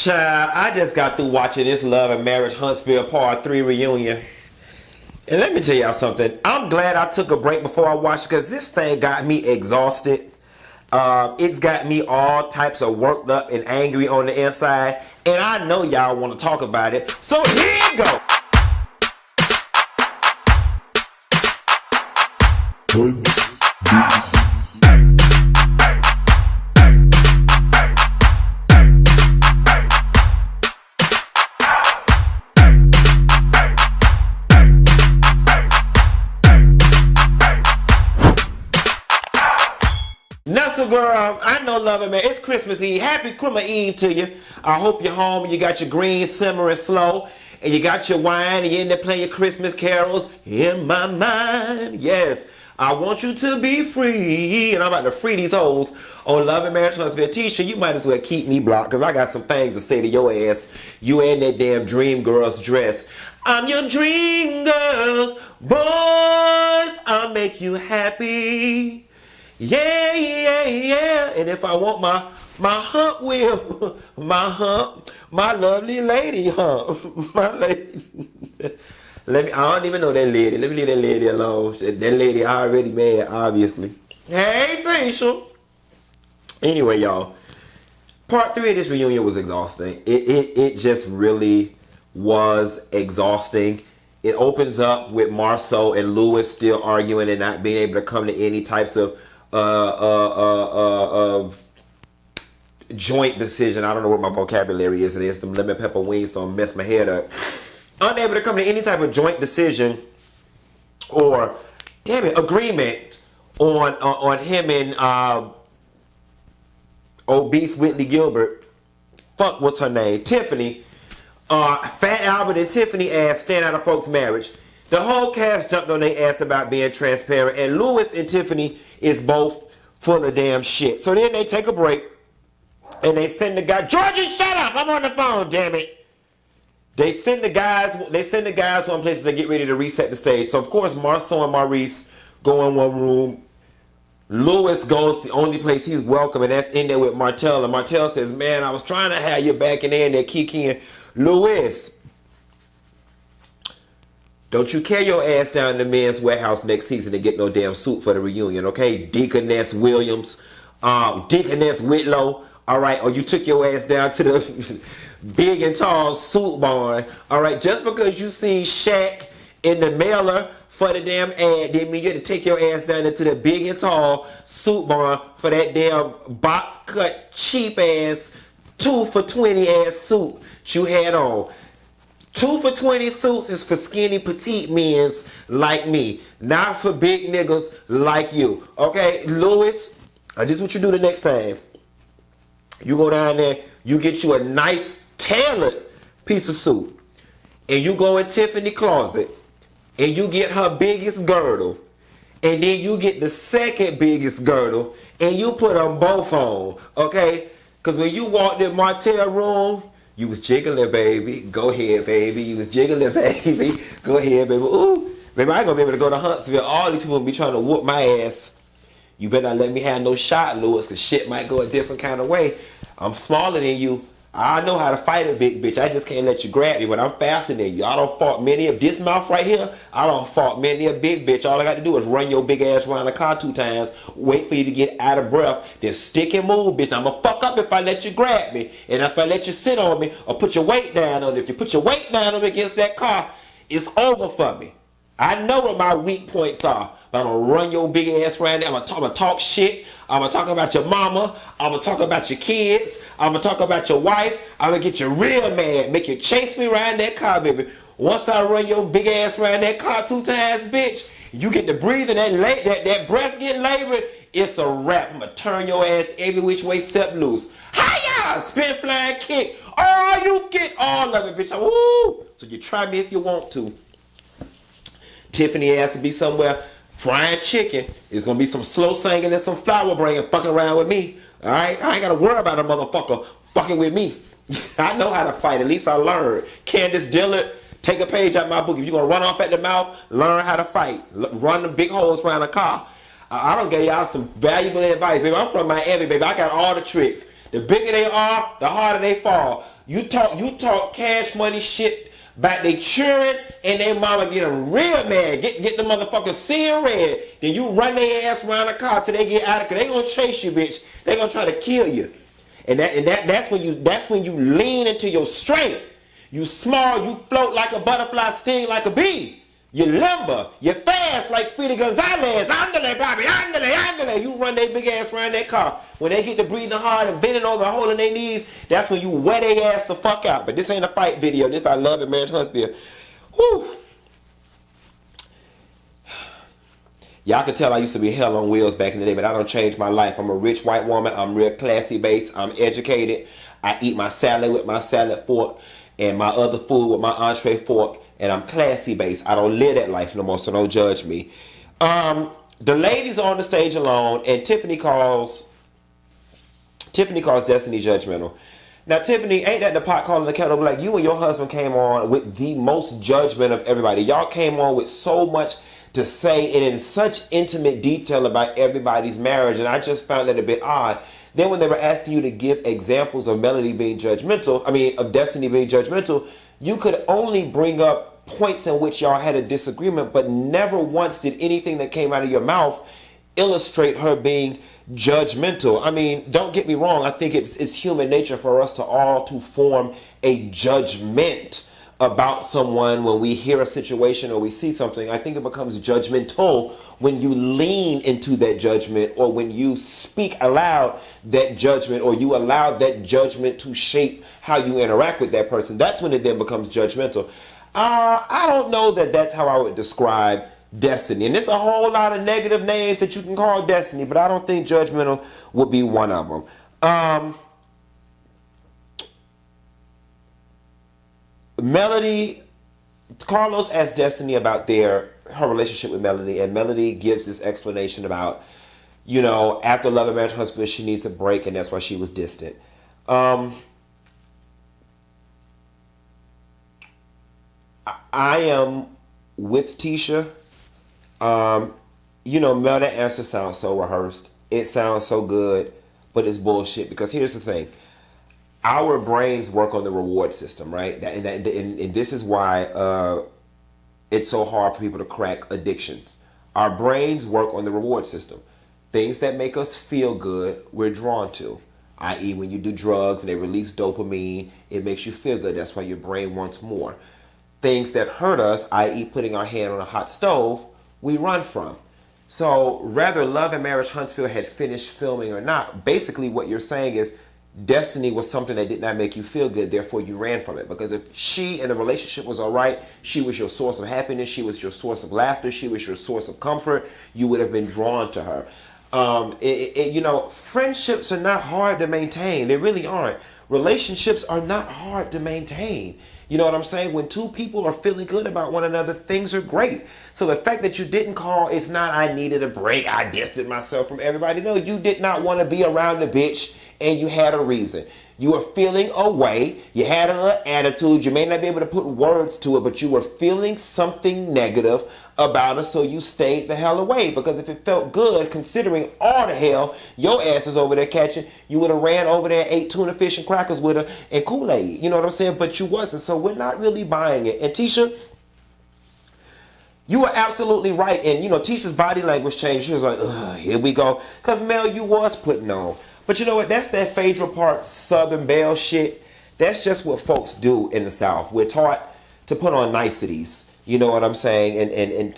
Child, I just got through watching this Love and Marriage Huntsville Part 3 reunion. And let me tell y'all something. I'm glad I took a break before I watched it because this thing got me exhausted. It's got me all types of worked up and angry on the inside. And I know y'all want to talk about it. So here you go. Now, so girl, I know Love and Man. It's Christmas Eve. Happy Christmas Eve to you. I hope you're home and you got your greens simmering slow. And you got your wine and you're in there playing your Christmas carols. In my mind, yes. I want you to be free. And I'm about to free these hoes on Love and Marriage Huntsville. Tisha, you might as well keep me blocked because I got some things to say to your ass. You in that damn dream girl's dress. I'm your dream girls. Boys, I'll make you happy. Yeah, yeah, yeah. And if I want my hump wheel, my lovely lady hump, my lady. I don't even know that lady. Let me leave that lady alone. That lady already mad, obviously. Hey, Tisha. Anyway, y'all. Part 3 of this reunion was exhausting. It just really was exhausting. It opens up with Marceau and Louis still arguing and not being able to come to any types of joint decision. I don't know what my vocabulary is. It is some lemon pepper wings, so I'm mess my head up. Unable to come to any type of joint decision or, damn it, agreement on him and obese Whitley Gilbert. Fuck, what's her name? Tiffany. Fat Albert and Tiffany ass stand out of folks' marriage. The whole cast jumped on their ass about being transparent, and Louis and Tiffany is both full of damn shit. So then they take a break, and they send the guy, Georgie, shut up! I'm on the phone, damn it! They send the guys one place to get ready to reset the stage. So of course, Marceau and Maurice go in one room. Louis goes to the only place he's welcome, and that's in there with Martell. And Martell says, "Man, I was trying to have you back in there kicking Louis. Don't you carry your ass down to the men's warehouse next season and get no damn suit for the reunion, okay? Deaconess Williams, Deaconess Whitlow, all right? Or you took your ass down to the big and tall suit barn, all right? Just because you seen Shaq in the mailer for the damn ad didn't mean you had to take your ass down into the big and tall suit barn for that damn box cut cheap ass 2 for $20 ass suit you had on. 2 for $20 suits is for skinny petite men's like me, not for big niggas like you. Okay, Louis, this is what you do the next time. You go down there, you get you a nice tailored piece of suit, and you go in Tiffany's closet, and you get her biggest girdle, and then you get the second biggest girdle, and you put them both on, okay? Because when you walked in Martell's room, you was jiggling, baby. Go ahead, baby. You was jiggling, baby. Go ahead, baby. Ooh, baby, I ain't gonna be able to go to Huntsville. All these people be trying to whoop my ass. You better not let me have no shot, Louis, because shit might go a different kind of way. I'm smaller than you. I know how to fight a big bitch. I just can't let you grab me, but I'm faster than you. I don't fought many of this mouth right here. I don't fought many a big bitch. All I got to do is run your big ass around the car 2 times, wait for you to get out of breath, then stick and move, bitch. I'm gonna fuck up if I let you grab me, and if I let you sit on me or put your weight down on me. If you put your weight down on me against that car, it's over for me. I know what my weak points are. But I'm gonna run your big ass around there. I'm gonna talk shit. I'm gonna talk about your mama. I'm gonna talk about your kids. I'm gonna talk about your wife. I'm gonna get you real mad. Make you chase me around that car, baby. Once I run your big ass around that car 2 times, bitch, you get to breathing, that breath get labored, it's a wrap. I'm gonna turn your ass every which way step loose. Hiya! Spin, flying kick. Oh, you get all of it, bitch. Woo! So you try me if you want to. Tiffany has to be somewhere frying chicken. It's gonna be some slow singing and some flower bringing fucking around with me. Alright? I ain't gotta worry about a motherfucker fucking with me. I know how to fight. At least I learned. Candace Dillard, take a page out my book. If you're gonna run off at the mouth, learn how to fight. Run the big holes around the car. I don't give y'all some valuable advice, baby. I'm from Miami, baby. I got all the tricks. The bigger they are, the harder they fall. You talk cash money shit about they children and their mama get them real mad. Get the motherfuckers seeing red. Then you run their ass around the car till they get out of it. They gonna chase you, bitch. They gonna try to kill you. And that's when you lean into your strength. You small, you float like a butterfly, sting like a bee. You limber, you fast like Speedy Gonzalez. Andale, Bobby, andale, andale. You run their big ass around that car. When they get to breathing hard and bending over and holding their knees, that's when you wear their ass the fuck out. But this ain't a fight video. This I love it, man. Huntsville. Whew. Y'all can tell I used to be hell on wheels back in the day, but I don't change my life. I'm a rich white woman. I'm real classy based. I'm educated. I eat my salad with my salad fork and my other food with my entree fork. And I'm classy based. I don't live that life no more, so don't judge me. The ladies on the stage alone, and Tiffany calls Destiny judgmental. Now, Tiffany, ain't that the pot calling the kettle black? You and your husband came on with the most judgment of everybody. Y'all came on with so much to say and in such intimate detail about everybody's marriage, and I just found that a bit odd. Then when they were asking you to give examples of Melody being judgmental, of Destiny being judgmental, you could only bring up points in which y'all had a disagreement, but never once did anything that came out of your mouth illustrate her being judgmental. I mean, don't get me wrong. I think it's human nature for us to all to form a judgment about someone when we hear a situation or we see something. I think it becomes judgmental when you lean into that judgment, or when you speak aloud that judgment, or you allow that judgment to shape how you interact with that person. That's when it then becomes judgmental. I don't know that that's how I would describe Destiny. And there's a whole lot of negative names that you can call Destiny, but I don't think judgmental would be one of them. Melody, Carlos asked Destiny about her relationship with Melody, and Melody gives this explanation about, after Love and Marriage Huntsville, she needs a break, and that's why she was distant. I am with Tisha. Mel, that answer sounds so rehearsed. It sounds so good, but it's bullshit. Because here's the thing. Our brains work on the reward system, right? And this is why it's so hard for people to crack addictions. Our brains work on the reward system. Things that make us feel good, we're drawn to. I.e., when you do drugs and they release dopamine, it makes you feel good. That's why your brain wants more. Things that hurt us, i.e. putting our hand on a hot stove, we run from. So whether Love and Marriage Huntsville had finished filming or not, basically what you're saying is Destiny was something that did not make you feel good, therefore you ran from it. Because if she and the relationship was all right, she was your source of happiness, she was your source of laughter, she was your source of comfort, you would have been drawn to her. Friendships are not hard to maintain. They really aren't. Relationships are not hard to maintain. You know what I'm saying? When two people are feeling good about one another, things are great. So the fact that you didn't call, it's not I needed a break, I distanced myself from everybody. No, you did not want to be around the bitch, and you had a reason. You were feeling away. You had a little attitude. You may not be able to put words to it, but you were feeling something negative about her, so you stayed the hell away. Because if it felt good, considering all the hell your ass is over there catching, you would have ran over there and ate tuna fish and crackers with her and Kool-Aid. You know what I'm saying? But you wasn't, so we're not really buying it. And Tisha, you were absolutely right. And, Tisha's body language changed. She was like, ugh, here we go. Because, Mel, you was putting on. But you know what? That's that Phaedra Park Southern Belle shit. That's just what folks do in the South. We're taught to put on niceties. You know what I'm saying?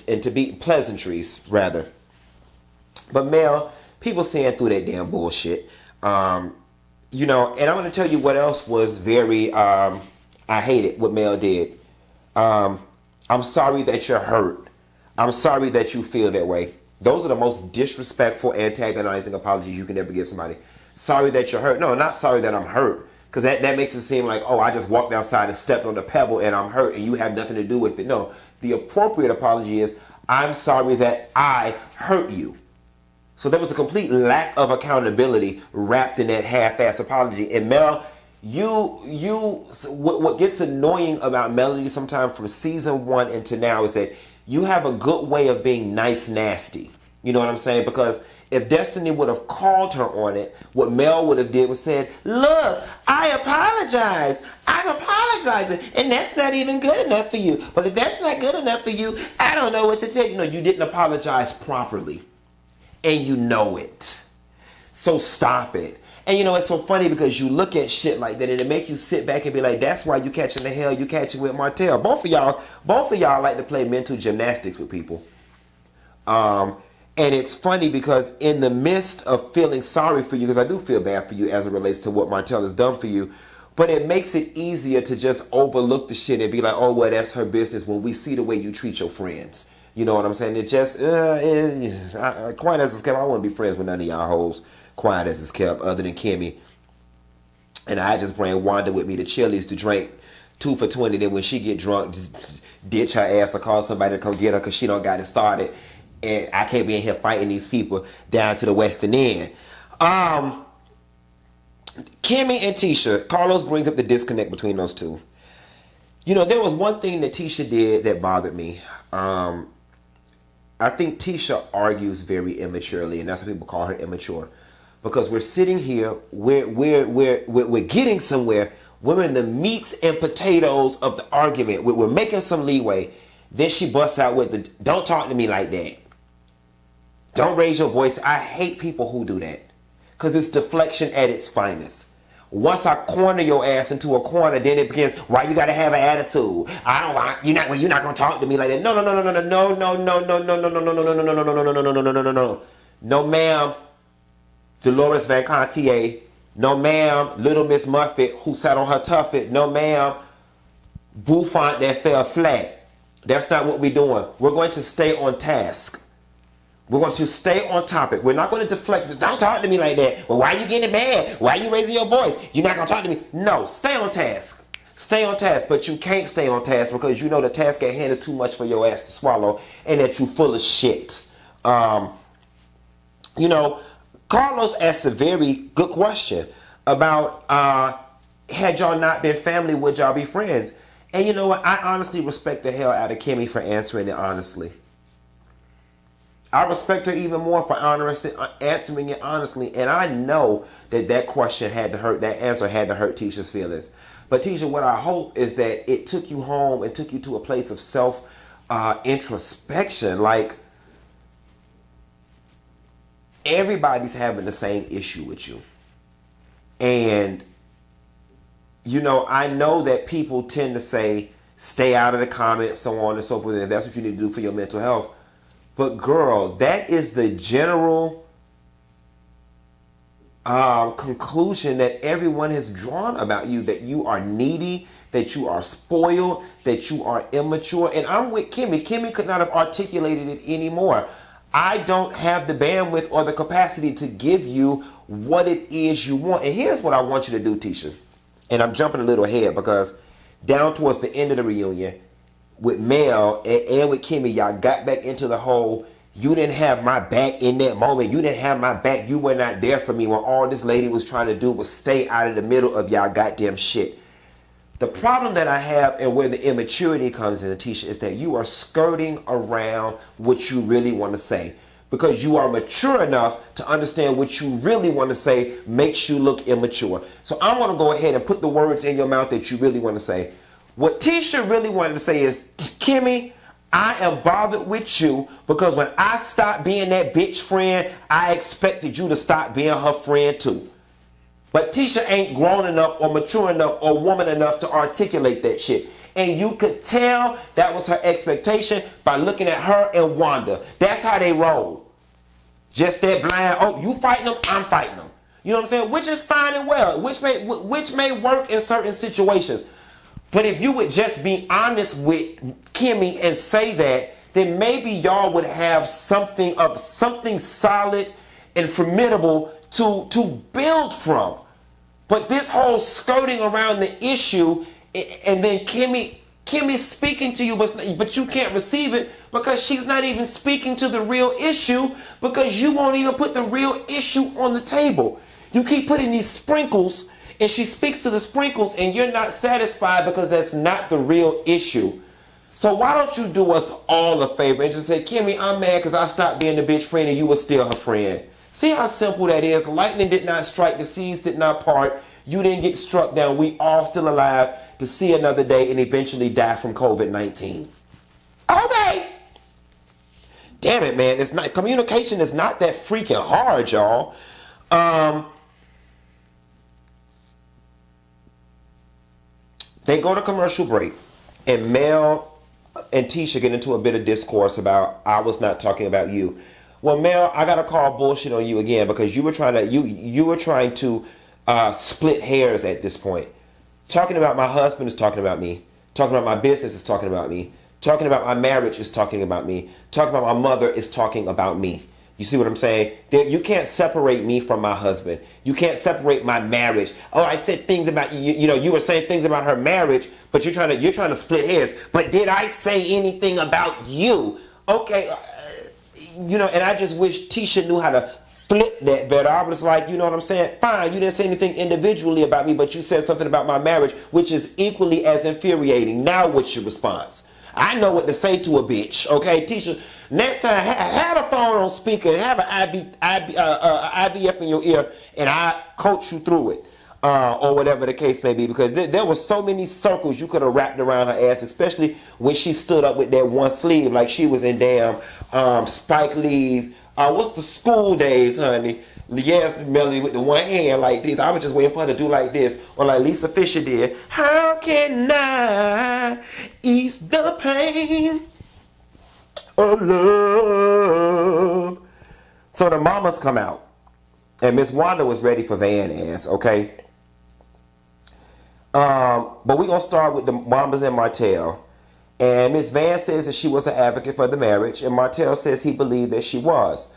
And to be pleasantries, rather. But Mel, people seeing through that damn bullshit. And I'm going to tell you what else was very, I hated what Mel did. I'm sorry that you're hurt. I'm sorry that you feel that way. Those are the most disrespectful, antagonizing apologies you can ever give somebody. Sorry that you're hurt. No, not sorry that I'm hurt. Because that makes it seem like, oh, I just walked outside and stepped on the pebble and I'm hurt and you have nothing to do with it. No, the appropriate apology is, I'm sorry that I hurt you. So there was a complete lack of accountability wrapped in that half-ass apology. And Mel, what gets annoying about Melody sometimes from season 1 into now is that you have a good way of being nice nasty. You know what I'm saying? Because if Destiny would have called her on it, what Mel would have did was said, look, I apologize. I'm apologizing. And that's not even good enough for you. But if that's not good enough for you, I don't know what to say. You know, you didn't apologize properly. And you know it. So stop it. And you know, it's so funny because you look at shit like that and it make you sit back and be like, that's why you catching the hell you catching with Martell. Both of y'all like to play mental gymnastics with people. And it's funny because in the midst of feeling sorry for you, because I do feel bad for you as it relates to what Martell has done for you, but it makes it easier to just overlook the shit and be like, oh, well, that's her business when we see the way you treat your friends. You know what I'm saying? It just, quiet as it's kept, I wouldn't be friends with none of y'all hoes. Quiet as it's kept, other than Kimmi. And I just bring Wanda with me to Chili's to drink 2 for $20. Then when she get drunk, just ditch her ass or call somebody to come get her because she don't got it started. And I can't be in here fighting these people down to the western end. Kimmi and Tisha, Carlos brings up the disconnect between those two. You know, there was one thing that Tisha did that bothered me. I think Tisha argues very immaturely, and that's why people call her immature. Because we're sitting here, we're getting somewhere. We're in the meats and potatoes of the argument. We're making some leeway. Then she busts out with the, don't talk to me like that. Don't raise your voice. I hate people who do that. Because it's deflection at its finest. Once I corner your ass into a corner, then it begins, why you gotta have an attitude? You're not gonna talk to me like that. No. No, ma'am. Dolores Van Contier. No, ma'am. Little Miss Muffet, who sat on her tuffet. No, ma'am. Bouffant that fell flat. That's not what we're doing. We're going to stay on task. We're going to stay on topic. We're not going to deflect. Don't talk to me like that. Well, why are you getting mad? Why are you raising your voice? You're not going to talk to me. No, stay on task. Stay on task. But you can't stay on task because you know the task at hand is too much for your ass to swallow and that you're full of shit. You know, Carlos asked a very good question about had y'all not been family, would y'all be friends? And you know what? I honestly respect the hell out of Kimmi for answering it honestly. I respect her even more for answering it honestly. And I know that question had to hurt, that answer had to hurt Tisha's feelings. But Tisha, what I hope is that it took you home and took you to a place of self-introspection. Like, everybody's having the same issue with you. And, you know, I know that people tend to say, stay out of the comments, so on and so forth, and if that's what you need to do for your mental health. But girl, that is the general conclusion that everyone has drawn about you, that you are needy, that you are spoiled, that you are immature. And I'm with Kimmi. Kimmi could not have articulated it anymore. I don't have the bandwidth or the capacity to give you what it is you want. And here's what I want you to do, Tisha. And I'm jumping a little ahead because down towards the end of the reunion, with Mel and with Kimmi, y'all got back into the whole, you didn't have my back in that moment. You didn't have my back. You were not there for me when all this lady was trying to do was stay out of the middle of y'all goddamn shit. The problem that I have and where the immaturity comes in, Tisha, is that you are skirting around what you really want to say. Because you are mature enough to understand what you really want to say makes you look immature. So I'm going to go ahead and put the words in your mouth that you really want to say. What Tisha really wanted to say is, Kimmi, I am bothered with you because when I stopped being that bitch friend, I expected you to stop being her friend too. But Tisha ain't grown enough or mature enough or woman enough to articulate that shit. And you could tell that was her expectation by looking at her and Wanda. That's how they roll. Just that blind, oh, you fighting them, I'm fighting them. You know what I'm saying? Which is fine and well. Which may work in certain situations. But if you would just be honest with Kimmi and say that, then maybe y'all would have something solid and formidable to build from. But this whole skirting around the issue, and then Kimmi speaking to you, but you can't receive it because she's not even speaking to the real issue because you won't even put the real issue on the table. You keep putting these sprinkles, and she speaks to the sprinkles, and you're not satisfied because that's not the real issue. So why don't you do us all a favor and just say, Kimmi, I'm mad because I stopped being the bitch friend and you were still her friend. See how simple that is? Lightning did not strike, the seas did not part, you didn't get struck down. We all still alive to see another day and eventually die from COVID-19. Okay. Damn it, man. It's not, communication is not that freaking hard, y'all. They go to commercial break, and Mel and Tisha get into a bit of discourse about, I was not talking about you. Well, Mel, I gotta call bullshit on you again, because you were trying to split hairs at this point. Talking about my husband is talking about me. Talking about my business is talking about me. Talking about my marriage is talking about me. Talking about my mother is talking about me. You see what I'm saying? You can't separate me from my husband. You can't separate my marriage. Oh, I said things about you. You know, you were saying things about her marriage, but you're trying to split hairs. But did I say anything about you? Okay, you know, and I just wish Tisha knew how to flip that better. I was like, you know what I'm saying? Fine, you didn't say anything individually about me, but you said something about my marriage, which is equally as infuriating. Now, what's your response? I know what to say to a bitch, okay, Tisha. Next time, have a phone on speaker and have an IV up in your ear, and I coach you through it, or whatever the case may be. Because there were so many circles you could have wrapped around her ass, especially when she stood up with that one sleeve like she was in damn Spike Lee's. What's the School Days, honey? Yes, Melody with the one hand like this. I was just waiting for her to do like this. Or like Lisa Fisher did. How can I ease the pain of love? So the mamas come out. And Miss Wanda was ready for Van ass, okay? But we're going to start with the mamas and Martell. And Miss Van says that she was an advocate for the marriage. And Martell says he believed that she was.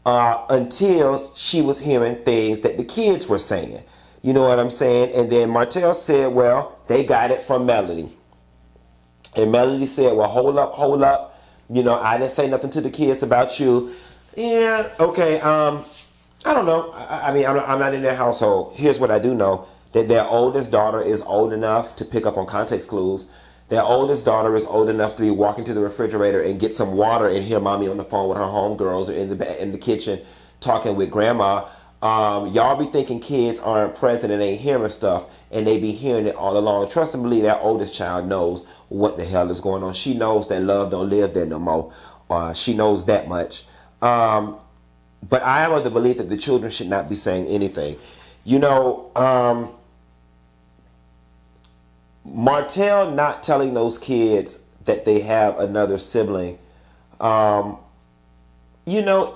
Until she was hearing things that the kids were saying. You know what I'm saying? And then Martell said, well, they got it from Melody. And Melody said, well, hold up. You know, I didn't say nothing to the kids about you. Yeah, okay, I don't know. I mean, I'm not in their household. Here's what I do know. That their oldest daughter is old enough to pick up on context clues. Their oldest daughter is old enough to be walking to the refrigerator and get some water and hear mommy on the phone with her homegirls or in the kitchen talking with grandma. Y'all be thinking kids aren't present and ain't hearing stuff, and they be hearing it all along. Trust and believe that oldest child knows what the hell is going on. She knows that love don't live there no more. She knows that much. But I am of the belief that the children should not be saying anything. You know, Martell not telling those kids that they have another sibling, you know,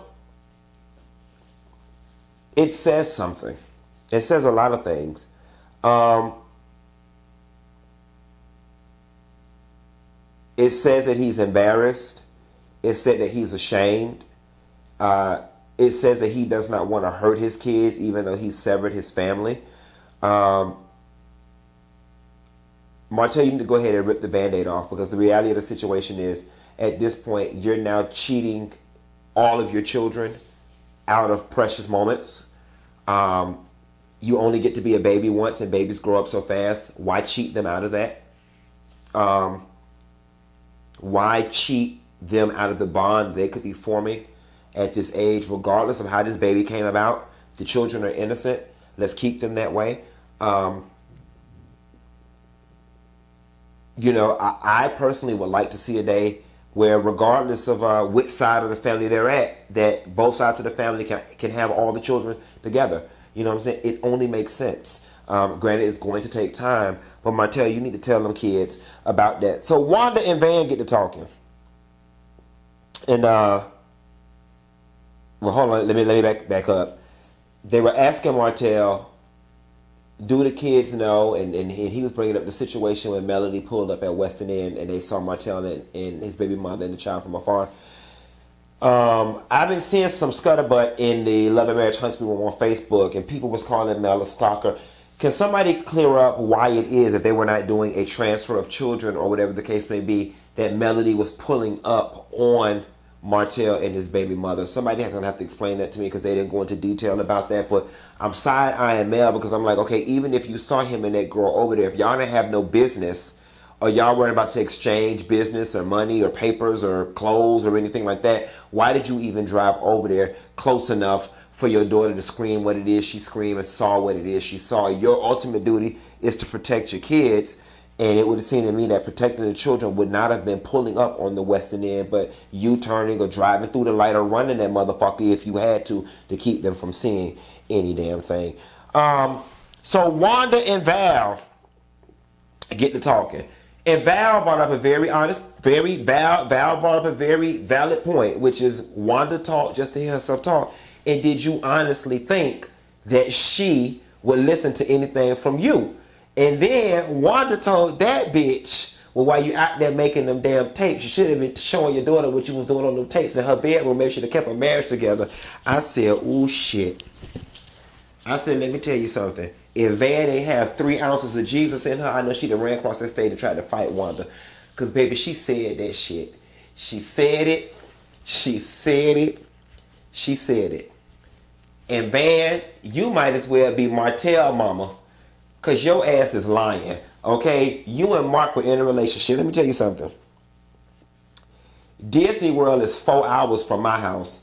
it says something. It says a lot of things. It says that he's embarrassed. It said that he's ashamed. It says that he does not want to hurt his kids, even though he severed his family. Martell, you need to go ahead and rip the Band-Aid off, because the reality of the situation is, at this point, you're now cheating all of your children out of precious moments. You only get to be a baby once, and babies grow up so fast. Why cheat them out of that? Why cheat them out of the bond they could be forming at this age, regardless of how this baby came about? The children are innocent. Let's keep them that way. You know, I personally would like to see a day where, regardless of which side of the family they're at, that both sides of the family can have all the children together. You know what I'm saying? It only makes sense. Granted, it's going to take time, but Martell, you need to tell them kids about that. So Wanda and Van get to talking, and well, hold on, let me back up. They were asking Martell, do the kids know, and he was bringing up the situation when Melody pulled up at Western End and they saw Martell and his baby mother and the child from afar. I've been seeing some scuttlebutt in the Love and Marriage Huntsville room on Facebook, and people was calling Mel a stalker. Can somebody clear up why it is, if they were not doing a transfer of children or whatever the case may be, that Melody was pulling up on Martell and his baby mother? Somebody's going to have to explain that to me, because they didn't go into detail about that. But I'm side-eyeing Mel, because I'm like, okay, even if you saw him and that girl over there, if y'all didn't have no business, or y'all weren't about to exchange business or money or papers or clothes or anything like that, why did you even drive over there close enough for your daughter to scream what it is she screamed and saw what it is she saw. Your ultimate duty is to protect your kids. And it would have seemed to me that protecting the children would not have been pulling up on the western end, but you turning or driving through the light or running that motherfucker if you had to keep them from seeing any damn thing. So Wanda and Val get to talking. And Val brought up a Val brought up a very valid point, which is Wanda talked just to hear herself talk. And did you honestly think that she would listen to anything from you? And then Wanda told that bitch, well, while you out there making them damn tapes, you should have been showing your daughter what you was doing on them tapes in her bedroom. Maybe she should have kept her marriage together. I said, ooh, shit. I said, let me tell you something. If Van ain't have 3 ounces of Jesus in her, I know she'd have ran across that stage and tried to fight Wanda. Because, baby, she said that shit. She said it. She said it. She said it. And Van, you might as well be Martell mama. Because your ass is lying, okay? You and Mark were in a relationship. Let me tell you something. Disney World is 4 hours from my house.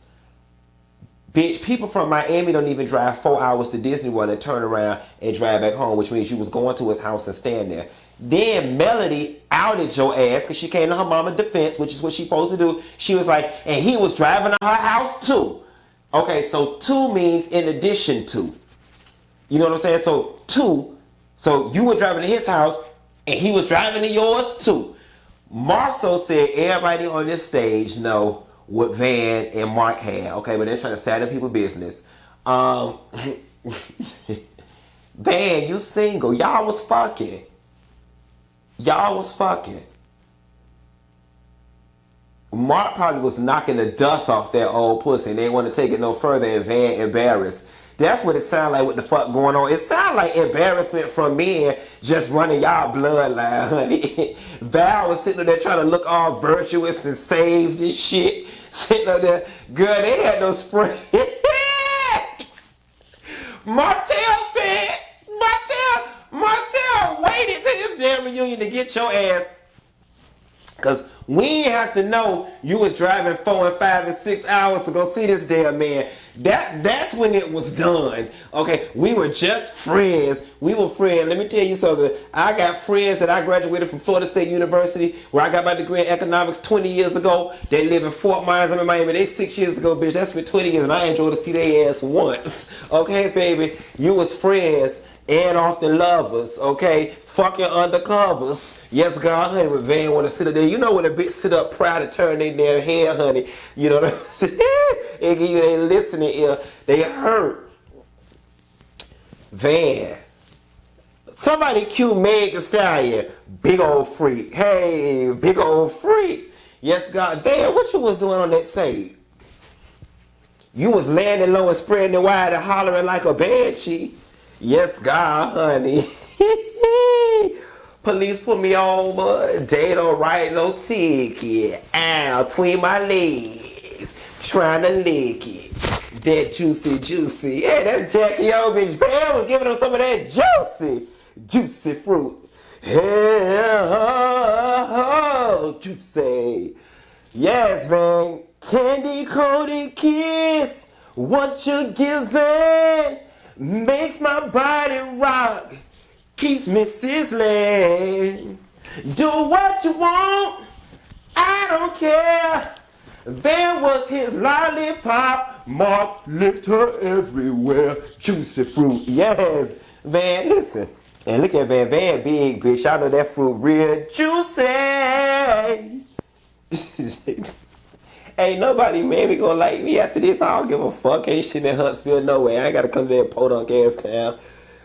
Bitch, people from Miami don't even drive 4 hours to Disney World and turn around and drive back home, which means you was going to his house and stand there. Then Melody outed your ass because she came to her mama's defense, which is what she supposed to do. She was like, and he was driving to her house too. Okay, so to means in addition to. You know what I'm saying? So to. So you were driving to his house, and he was driving to yours too. Marceau said everybody on this stage know what Van and Mark had. Okay, but they're trying to start up people's business. Van, you single. Y'all was fucking. Y'all was fucking. Mark probably was knocking the dust off that old pussy, and they didn't want to take it no further, and Van embarrassed. That's what it sounds like. What the fuck going on? It sounds like embarrassment from men just running y'all bloodline, honey. Val was sitting there trying to look all virtuous and saved and shit. Sitting up there, girl, they had no spring. Martell said, Martell waited to this damn reunion to get your ass. Cause we ain't have to know you was driving 4 and 5 and 6 hours to go see this damn man. That's when it was done. Okay, we were just friends. We were friends. Let me tell you something. I got friends that I graduated from Florida State University, where I got my degree in economics 20 years ago. They live in Fort Myers. I'm in Miami. They 6 years ago, bitch. That's been 20 years, and I enjoyed to see their ass once. Okay, baby, you was friends and often lovers. Okay. Fucking undercovers. Yes, God, honey, but Van want to sit up there. You know when a bitch sit up proud to turn their damn head, honey. You know what I'm saying? They give you their listening ear. They hurt. Van. Somebody cue Meg Thee Stallion. Big old freak. Hey, big old freak. Yes, God. Van, what you was doing on that tape? You was landing low and spreading it wide and hollering like a banshee. Yes, God, honey. Police put me over. They don't write no ticket. Ow, between my legs. Trying to lick it. That juicy. Hey, that's Jackie O, bitch. Bam was giving them some of that juicy fruit. Hey, juicy. Yes, man. Candy coated kiss. What you're giving makes my body rock. Keeps me sizzling. Do what you want. I don't care. There was his lollipop. Mark licked her everywhere. Juicy fruit. Yes. Van, listen. And look at Van. Van big, bitch. I know that fruit real juicy. Ain't nobody, man, be gonna like me after this. I don't give a fuck. Ain't shit in Huntsville, no way. I ain't gotta come to that podunk ass town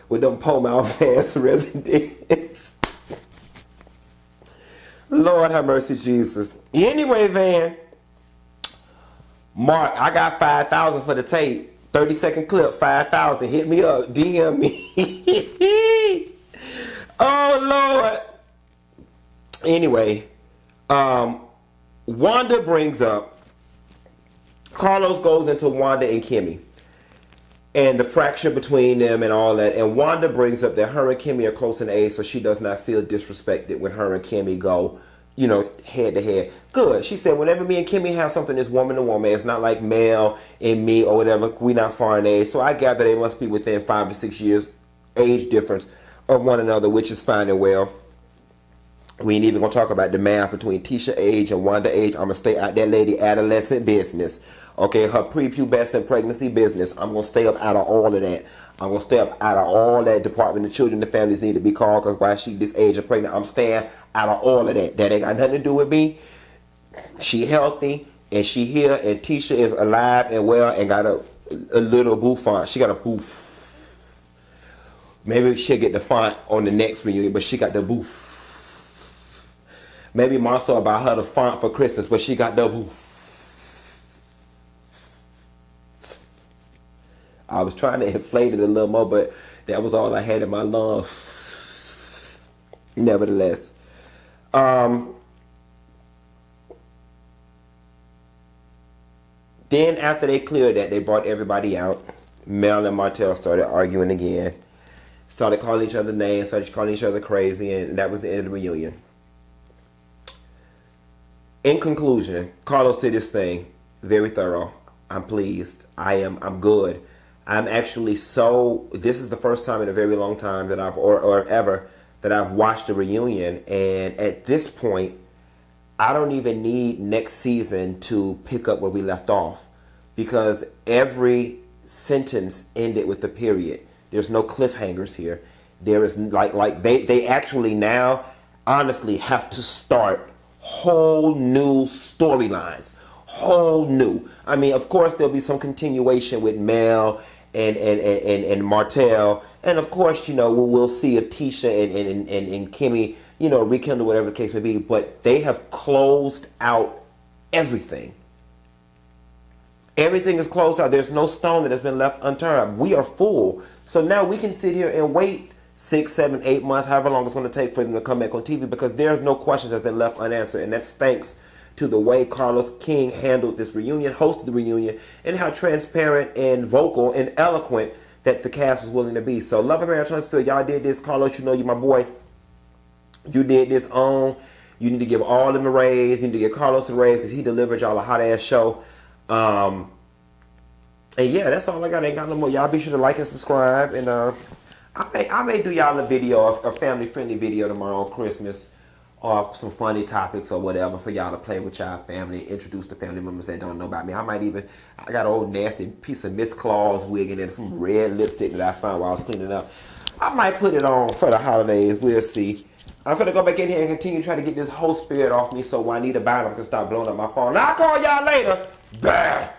with them po mouth ass residents. Lord have mercy, Jesus. Anyway, Van, Mark, I got 5,000 for the tape. 30-second clip, 5,000. Hit me up, DM me. Oh Lord. Anyway, Wanda brings up. Carlos goes into Wanda and Kimmi and the fracture between them and all that. And Wanda brings up that her and Kimmi are close in age, so she does not feel disrespected when her and Kimmi go head to head. Good. She said, whenever me and Kimmi have something, it's woman to woman. It's not like male and me or whatever. We not far in age. So I gather they must be within 5 to 6 years age difference of one another, which is fine and well. We ain't even going to talk about the math between Tisha age and Wanda age. I'm going to stay out that lady adolescent business. Okay, her prepubescent pregnancy business. I'm going to stay up out of all of that. I'm going to stay up out of all that. Department of Children and Families need to be called because while she this age and pregnant, I'm staying out of all of that. That ain't got nothing to do with me. She healthy and she here and Tisha is alive and well and got a little boo font. She got a boof. Maybe she'll get the font on the next reunion, but she got the boof. Maybe Marcel buy her the font for Christmas, but she got the boof. I was trying to inflate it a little more, but that was all I had in my lungs. Nevertheless. Then after they cleared that, they brought everybody out. Mel and Martell started arguing again. Started calling each other names, started calling each other crazy, and that was the end of the reunion. In conclusion, Carlos did his thing. Very thorough. I'm pleased. I'm good. I'm actually this is the first time in a very long time that or ever, that I've watched a reunion. And at this point, I don't even need next season to pick up where we left off. Because every sentence ended with a period. There's no cliffhangers here. There is they actually now honestly have to start whole new storylines. Whole new. I mean, of course there'll be some continuation with Mel and Martell. And of course, we'll see if Tisha and Kimmi, rekindle whatever the case may be. But they have closed out everything. Everything is closed out. There's no stone that has been left unturned. We are full. So now we can sit here and wait 6, 7, 8 months, however long it's going to take for them to come back on TV, because there's no questions that have been left unanswered. And that's thanks to the way Carlos King handled this reunion, hosted the reunion, and how transparent and vocal and eloquent that the cast was willing to be. So Love and Marriage Huntsville, y'all did this. Carlos, you're my boy. You did this on. You need to give all of them a raise. You need to give Carlos a raise because he delivered y'all a hot-ass show. And yeah, that's all I got. I ain't got no more. Y'all be sure to like and subscribe. And I may do y'all a video, a family-friendly video tomorrow on Christmas, or some funny topics or whatever for y'all to play with y'all family, introduce the family members that don't know about me. I got an old nasty piece of Miss Claus wig and then some red lipstick that I found while I was cleaning up. I might put it on for the holidays. We'll see. I'm going to go back in here and continue trying to get this whole spirit off me so Juanita Bynum can stop blowing up my phone. I'll call y'all later. Bye.